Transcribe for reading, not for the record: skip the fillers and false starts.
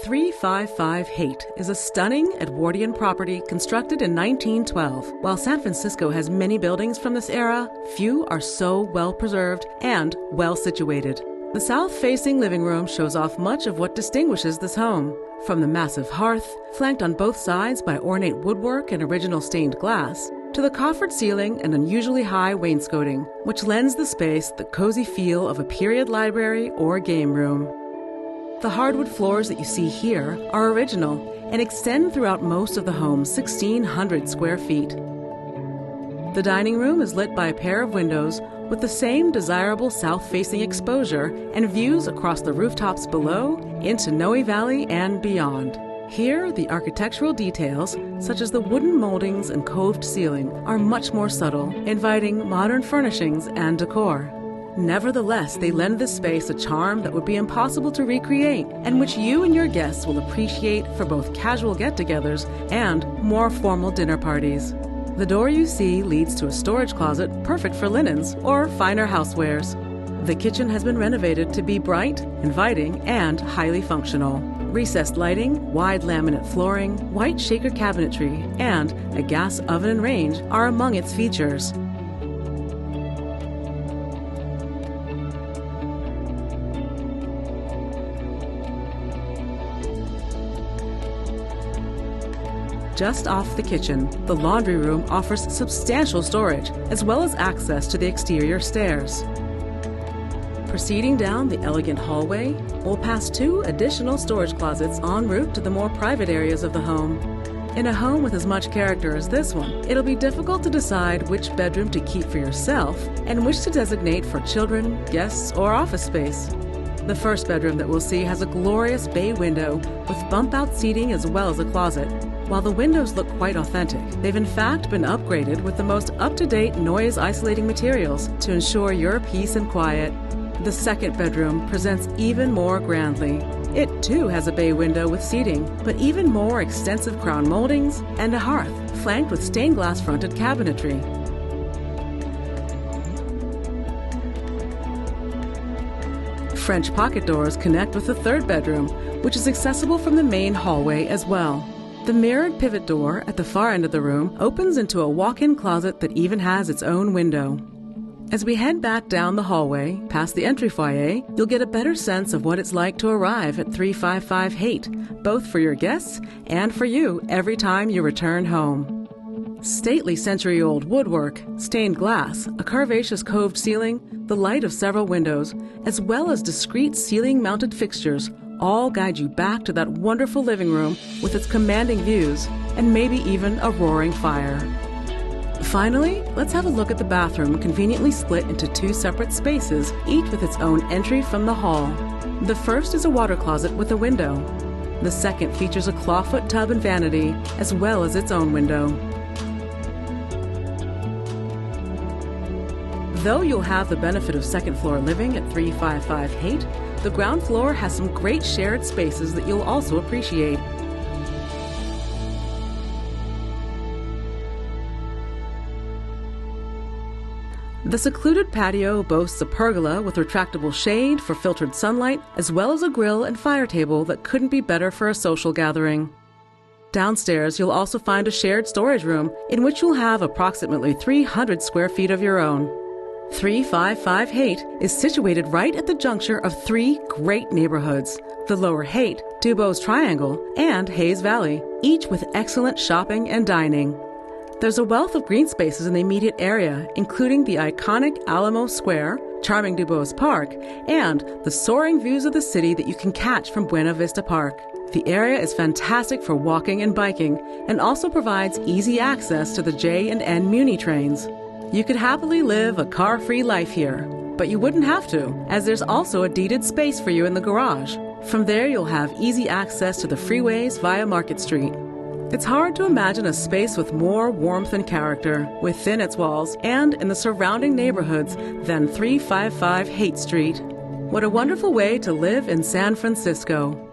355 Haight is a stunning Edwardian property constructed in 1912. While San Francisco has many buildings from this era, few are so well preserved and well situated. The south-facing living room shows off much of what distinguishes this home. From the massive hearth, flanked on both sides by ornate woodwork and original stained glass, to the coffered ceiling and unusually high wainscoting, which lends the space the cozy feel of a period library or game room. The hardwood floors that you see here are original and extend throughout most of the home's 1,600 square feet. The dining room is lit by a pair of windows with the same desirable south-facing exposure and views across the rooftops below into Noe Valley and beyond. Here, the architectural details, such as the wooden moldings and coved ceiling, are much more subtle, inviting modern furnishings and decor. Nevertheless, they lend this space a charm that would be impossible to recreate, and which you and your guests will appreciate for both casual get-togethers and more formal dinner parties. The door you see leads to a storage closet perfect for linens or finer housewares. The kitchen has been renovated to be bright, inviting, and highly functional. Recessed lighting, wide laminate flooring, white shaker cabinetry, and a gas oven and range are among its features. Just off the kitchen, the laundry room offers substantial storage, as well as access to the exterior stairs. Proceeding down the elegant hallway, we'll pass 2 additional storage closets en route to the more private areas of the home. In a home with as much character as this one, it'll be difficult to decide which bedroom to keep for yourself and which to designate for children, guests, or office space. The first bedroom that we'll see has a glorious bay window with bump-out seating as well as a closet. While the windows look quite authentic, they've in fact been upgraded with the most up-to-date noise-isolating materials to ensure your peace and quiet. The second bedroom presents even more grandly. It too has a bay window with seating, but even more extensive crown moldings and a hearth, flanked with stained glass fronted cabinetry. French pocket doors connect with the third bedroom, which is accessible from the main hallway as well. The mirrored pivot door at the far end of the room opens into a walk-in closet that even has its own window. As we head back down the hallway, past the entry foyer, you'll get a better sense of what it's like to arrive at 355 Haight, both for your guests and for you every time you return home. Stately century-old woodwork, stained glass, a curvaceous coved ceiling, the light of several windows, as well as discreet ceiling-mounted fixtures all guide you back to that wonderful living room with its commanding views and maybe even a roaring fire. Finally, let's have a look at the bathroom, conveniently split into 2 separate spaces, each with its own entry from the hall. The first is a water closet with a window. The second features a clawfoot tub and vanity, as well as its own window. Though you'll have the benefit of second-floor living at 355 Haight, the ground floor has some great shared spaces that you'll also appreciate. The secluded patio boasts a pergola with retractable shade for filtered sunlight, as well as a grill and fire table that couldn't be better for a social gathering. Downstairs, you'll also find a shared storage room in which you'll have approximately 300 square feet of your own. 355 Haight is situated right at the juncture of 3 great neighborhoods, the Lower Haight, Duboce Triangle, and Hayes Valley, each with excellent shopping and dining. There's a wealth of green spaces in the immediate area, including the iconic Alamo Square, charming Duboce Park, and the soaring views of the city that you can catch from Buena Vista Park. The area is fantastic for walking and biking, and also provides easy access to the J and N Muni trains. You could happily live a car-free life here, but you wouldn't have to, as there's also a deeded space for you in the garage. From there, you'll have easy access to the freeways via Market Street. It's hard to imagine a space with more warmth and character within its walls and in the surrounding neighborhoods than 355 Haight Street. What a wonderful way to live in San Francisco.